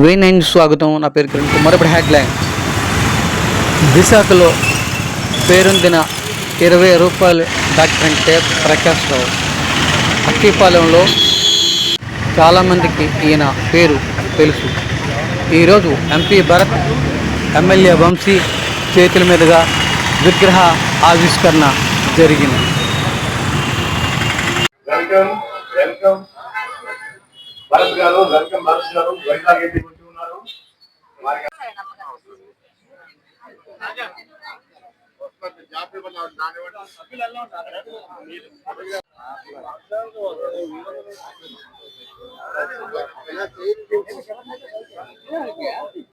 V9 స్వాగతం. నా పేరు కిరణ్ కుమార్. ఇప్పుడు హెడ్లైన్: విశాఖలో పేరొందిన 20 రూపాయలు డాక్టర్ టేప్ ప్రకాష్ రావు. అక్కిపాలెంలో చాలామందికి ఈయన పేరు తెలుసు. ఈరోజు ఎంపీ భరత్, ఎమ్మెల్యే వంశీ చేతుల మీదుగా విగ్రహ ఆవిష్కరణ జరిగింది. వెల్కమ్ వెల్కమ్ భరత్ గారు, వెల్కమ్ భరత్ గారు. వైజాగ్ ఏంటి కొంచెం ఉన్నారు.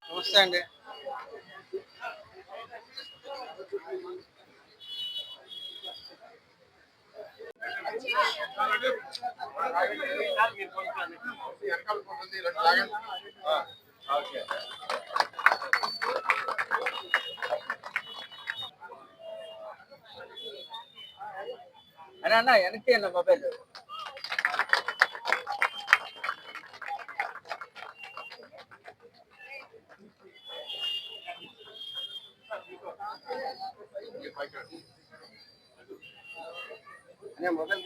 నమస్తే అండి. అన్న వెనక్కి అన్న మొబైల్. మొబైల్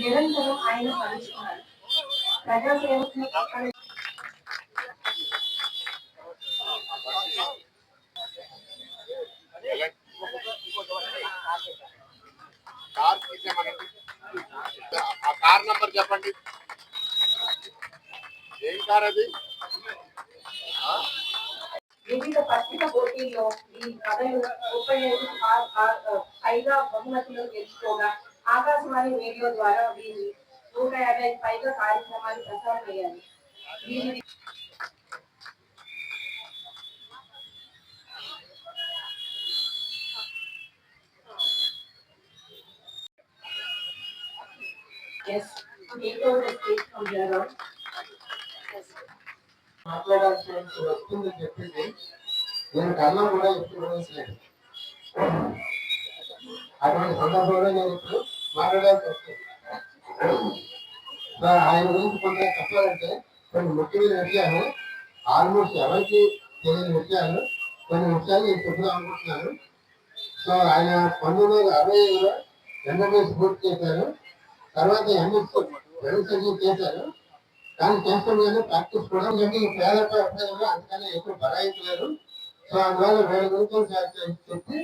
నిరంతరం ఆయన పలుచుకున్నారు. ప్రజాసేవకులు కార్ నంబర్ చెప్పండి. ఏం కార్ అది? వివిధ పత్రిక పోటీల్లో ఈ కథలు 35 పైగా బహుమతులు గెలుచుకోగా ఆకాశవాణి రేడియో ద్వారా వీరి 150 పైగా కార్యక్రమాలు ప్రసారమయ్యాయి. వీరి మాట్లాడాల్సి వస్తుందని చెప్పింది. నేను కళ్ళం కూడా ఎప్పుడు ఊహించలేదు. అటువంటి సందర్భంలో నేను ఇప్పుడు మాట్లాడాల్సి వస్తుంది. ఆయన గురించి కొంత చెప్పాలంటే కొన్ని ముఖ్యమైన విషయాలు, ఆల్మోస్ట్ ఎవరికి తెలియని విషయాలు, కొన్ని విషయాలు నేను చెప్దాం అనుకుంటున్నాను. సో ఆయన 1965లో ఎంబీబీఎస్ పూర్తి చేశారు. తర్వాత ఎంఎస్ జనసర్జరీ చేశారు. కానీ చేస్తుండగానే ప్రాక్టీస్ కూడా పేదపై అందుకనే ఎక్కువ బరాయించలేదు. సో అందువల్ల వేరే గురించి చెప్పి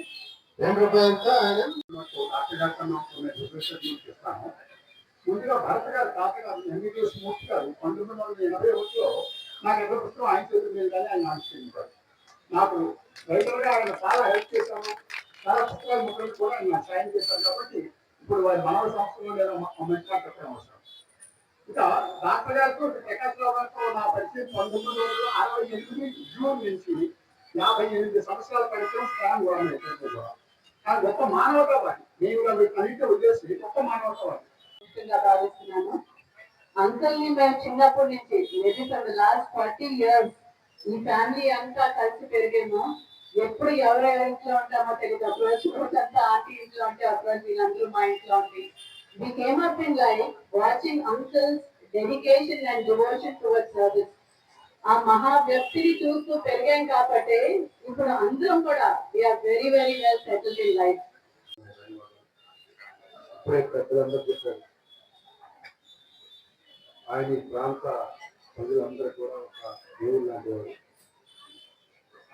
₹2 ఆయన ఇస్తాను. ముందుగా భరత్ గారు తాత గారు ఎంబీబీఎస్ మూర్తి గారు 1981లో నాకు ఎవరి పుస్తకం ఆయన చేతుల మీద కానీ ఆయన ఆవిష్కరించారు. నాకు రైతులుగా ఆయన చాలా హెల్ప్ చేశాను. చాలా పుస్తకాల ముక్కలు కూడా ఆయన సాయం చేశారు. కాబట్టి ఇప్పుడు వారి మానవ సంస్థలో నేను మంచిగా చెప్పడం అవసరం. ఇక డాక్టర్ గారితో ప్రకాష్ రావు గారితో నా పరిచయం 1968 జూన్ నుంచి 58 సంవత్సరాల పరిచయం స్కాన్ గవర్నమెంట్. ఆ గొప్ప మానవతావాది. నేను అన్నింటి ఉద్దేశించి గొప్ప మానవతావాది భావిస్తున్నాను. అంకుల్ ని మేము చిన్నప్పటి నుంచి maybe for the last 40 years ఈ ఫ్యామిలీ అంతా కలిసి పెరిగాము. ఎప్పుడు ఎవరెవరి ఇంట్లో ఉంటామో తెలియదు. అప్రోచ్ అంతా ఆంటీ ఇంట్లో ఉంటే అప్రోచ్ వీళ్ళందరూ మా ఇంట్లో ఉంది. We came up in life watching uncle's dedication and devotion towards service. ఆ మహా వ్యక్తిని చూస్తూ పెరిగాం కాబట్టి ఇప్పుడు అందరం కూడా we are very very well settled in life. పెద్దలందరూ చెప్పారు. ఆయన ఈ ప్రాంత ప్రజలందరూ కూడా ఒక దేవుడు లాంటి వారు.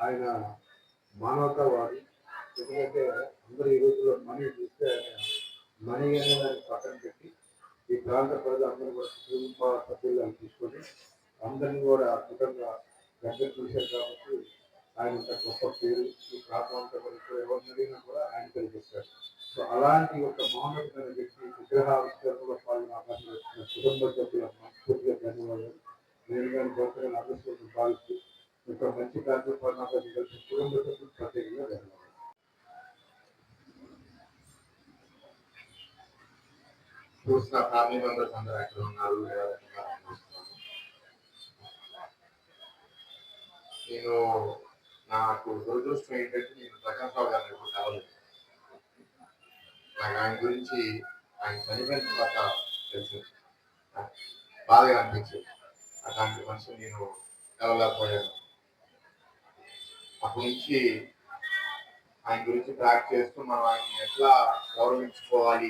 ఆయన మానవతావాది. ఎందుకంటే అందరూ ఈ రోజుల్లో మనీ చూస్తే ఆయన మనీ అనే దాన్ని పక్కన పెట్టి ఈ ప్రాంత ప్రజలందరూ కూడా కుటుంబ సభ్యులను తీసుకొని అందరినీ కూడా అద్భుతంగా దగ్గర చూశారు. కాబట్టి ఆయన గొప్ప పేరు ఈ ప్రాంతం అంతా కూడా ఎవరిని అడిగినా కూడా ఆయన పేరు చెప్తారు. సో అలాంటి ఒక మహోన్నతమైన వ్యక్తి విగ్రహావిష్కరణలో పాల్గొన్న అవకాశం వచ్చిన కుటుంబ సభ్యుల మనస్ఫూర్తిగా ధన్యవాదాలు. నేను కానీ గొప్పగా అదృష్టం భావిస్తూ ఒక మంచి కార్యక్రమాన్ని కలిసి కుటుంబ సభ్యులు ప్రత్యేకంగా ధన్యవాదాలు. చూసిన ఫ్యామిలీ మెంబర్స్ అందరూ ఎక్కడ ఉన్నారు, నేను నాకు దురదృష్టం ఏంటంటే నేను ప్రకాష్ రావు గారిని ఎప్పుడు కలవలేదు. నాకు ఆయన గురించి ఆయన చనిపోయిన తర్వాత తెలిసింది, బాధగా అనిపించింది. అలాంటి మనిషిని నేను కలవలేకపోయాను. అప్పటి నుంచి ఆయన గురించి ట్రాక్ చేస్తూ మనం ఆయన్ని ఎట్లా గౌరవించుకోవాలి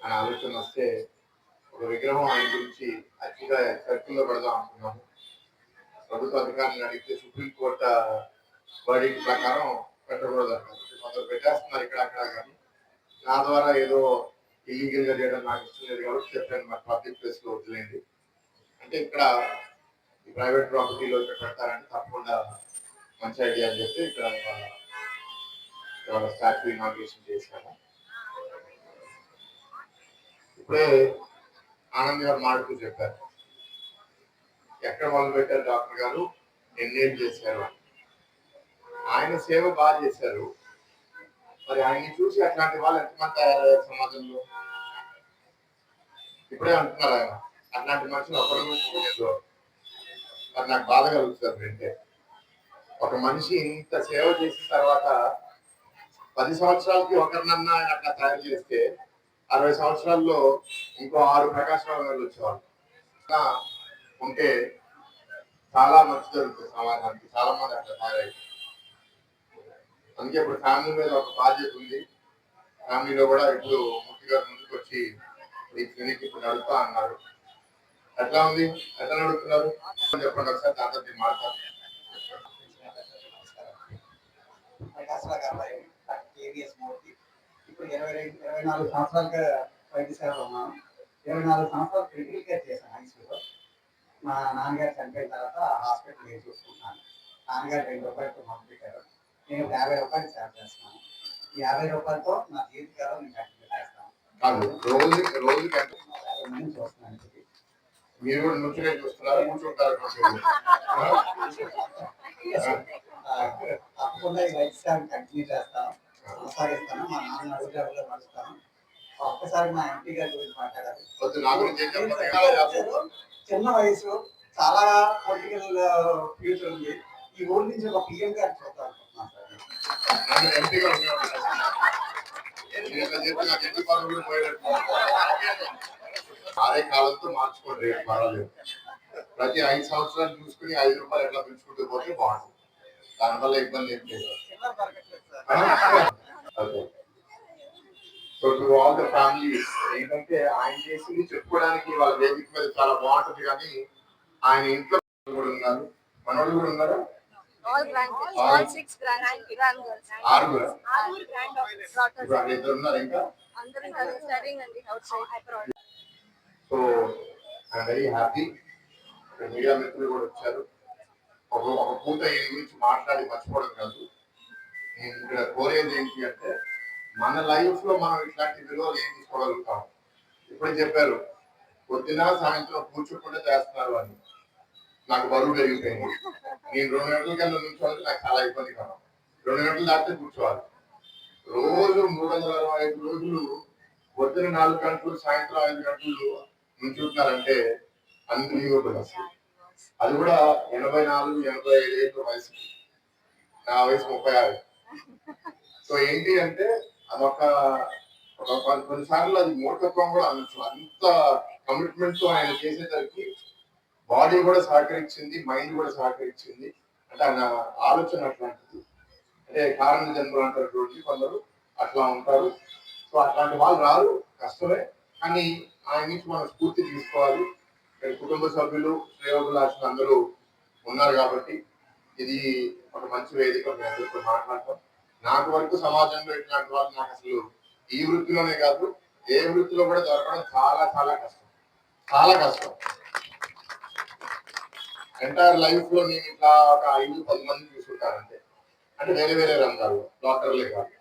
అనే ఆలోచన వస్తే ఒక విగ్రహం ఆయన గురించి అతిగా చర్చల్లో పెడదాం అనుకున్నాము. ప్రభుత్వ అధికారులను అడిగితే సుప్రీంకోర్టు వర్డింగ్ ప్రకారం పెట్టకూడదు అన్నారు. కొందరు పెట్టేస్తున్నారు ఇక్కడ అక్కడ, కానీ నా ద్వారా ఏదో ఇల్లీగల్ గా చేయడం నాకు ఇష్టం లేదు కాబట్టి చెప్పాను, మరి పబ్లిక్ ప్లేస్ లో వదిలేండి అంటే ఇక్కడ ప్రైవేట్ ప్రాపర్టీలో పెడతారంటే తప్పకుండా మంచి ఐడియా అని చెప్పి ఇక్కడ స్టాచ్యూ ఇనాగ్రేషన్ చేశాను. ఇప్పుడే ఆనంద్ గారు మాట్లాడుతూ చెప్పారు, ఎక్కడ మొదలు పెట్టారు డాక్టర్ గారు, ఎన్నేళ్ళు చేశారు అని. ఆయన సేవ బాగా చేశారు. మరి ఆయన్ని చూసి అట్లాంటి వాళ్ళు ఎంతమంది తయారయ్యారు సమాజంలో? ఇప్పుడే అంటున్నారు ఆయన అట్లాంటి మనుషులు ఒకరు. మరి నాకు బాధ కలుగుతుంది అంటే, ఒక మనిషి ఇంత సేవ చేసిన తర్వాత 10 సంవత్సరాలకి ఒకరినన్నా ఆయన అట్లా తయారు చేస్తే 60 సంవత్సరాల్లో ఇంకో 6 ప్రకాశ్ రావు గారు వచ్చేవాళ్ళు ఉంటే చాలా మంచి జరుగుతుంది సమాజానికి. చాలా మంది అట్లా తయారైంది. అందుకే ఇప్పుడు ఫ్యామిలీ మీద ఒక బాధ్యత ఉంది. ఫ్యామిలీలో కూడా ఇప్పుడు ముఖ్య గారు ముందుకు వచ్చి ఈ క్లినిక్ ఇప్పుడు నడుపుతా అన్నారు. ఎట్లా ఉంది, ఎట్లా నడుపుతున్నారు చెప్పండి ఒకసారి, దాంతో మాట్లాడతాను. ఇప్పుడు 24 సంవత్సరాలుగా వైద్య సేవలో ఉన్నాను. 24 సంవత్సరాలు క్రిటికల్ కేర్ చేశాను ఐసీయూలో. మా నాన్నగారు చనిపోయిన తర్వాత హాస్పిటల్ నేను చూసుకుంటున్నాను. నాన్నగారు 2 రూపాయలతో మొదలు పెట్టారు. నేను 50 రూపాయలు సేవ చేస్తున్నాను. ఈ 50 రూపాయలతో నా జీవితకాలం నేను కంటిన్యూ చేస్తాను. మంది చూస్తున్నాను. మీరు కూడా నుంచునే చూస్తున్నారు, కూర్చుంటారు. తప్పకుండా ఈ వైద్య సేవను కంటిన్యూ చేస్తాను, కొనసాగిస్తాను. మా నాన్న అడుగుజాడలో నడుస్తాను. ఒక్కసారి మా ఎంపీ గారి గురించి మాట్లాడాలి. చిన్న వయసు, చాలా పొలిటికల్ ఫ్యూచర్ ఉంది. ఈ ఊరి నుంచి ఒక పిఎం గారు చూద్దాం అనుకుంటున్నాను సార్. అదే కాలంతో మార్చుకోండి, పర్వాలేదు. ప్రతి 5 సంవత్సరాలు చూసుకుని 5 రూపాయలు ఎట్లా పెంచుకుంటూ పోతే బాగుంటుంది. దానివల్ల ఇబ్బంది ఏం లేదు. So to all the families, ఏంటంటే ఆయన చేసింది చెప్పుకోవడానికి వాళ్ళ వేదిక మీద చాలా బాగుంటుంది, కానీ ఆయన ఇంట్లో కూడా ఉన్నారు, మనోళ్ళు కూడా ఉన్నారు. ఇద్దరు ఉన్నారు ఇంకా. So I'm very happy. Media మిత్రులు కూడా వచ్చారు. ఒక పూట ఈ గురించి మాట్లాడి మర్చిపోవడం కాదు. నేను ఇక్కడ కోరేది ఏంటి అంటే, మన లైఫ్ లో మనం ఇట్లాంటి విలువలు ఏం తీసుకోగలుగుతాం. ఇప్పుడు చెప్పారు, పొద్దున సాయంత్రం కూర్చోకుండా చేస్తున్నారు అని. నాకు బరువు పెరిగిపోయింది. నేను 2 గంటల కన్నా నుంచోవాలంటే నాకు చాలా ఇబ్బంది కాదు. 2 గంటలు దాటితే కూర్చోవాలి. రోజు 365 రోజులు పొద్దున 4 గంటలు, సాయంత్రం 5 గంటలు నుంచుంటున్నారంటే అన్బిలీవబుల్ అసలు. అది కూడా 84, 85 ఏళ్ళ వయసు. నా వయసు 36. సో ఏంటి అంటే అదొక కొన్నిసార్లు అది మూర్ఖత్వం కూడా అనొచ్చు. అంత కమిట్మెంట్ తో ఆయన చేసేసరికి బాడీ కూడా సహకరించింది, మైండ్ కూడా సహకరించింది. అంటే ఆయన ఆలోచన అట్లాంటిది. అంటే కారణ జన్మలు అంటారు చూడండి, కొందరు అట్లా ఉంటారు. సో అట్లాంటి వాళ్ళు రారు, కష్టమే. కానీ ఆయన నుంచి మనం స్ఫూర్తి తీసుకోవాలి. కుటుంబ సభ్యులు, శ్రేయోభిలాషులు అందరూ ఉన్నారు కాబట్టి ఇది ఒక మంచి వేదిక. మీ అందరితో మాట్లాడతాం. నాకు వరకు సమాజంలో ఇట్లాంటి వాళ్ళు నాకు అసలు ఈ వృత్తిలోనే కాదు, ఏ వృత్తిలో కూడా దొరకడం చాలా చాలా కష్టం, చాలా కష్టం. ఎంటైర్ లైఫ్ లో నేను ఇట్లా ఒక 5-10 మంది చూసుకుంటానంటే, అంటే వేరే వేరే రంగాల్లో, డాక్టర్లే కాదు,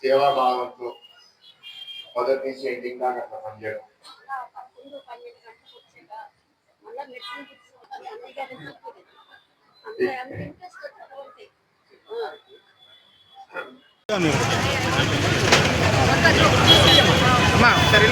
సేవా భావంతో మొదటి నుంచి ఎండింగ్ దాకా అట్లా పనిచేయడం. సరే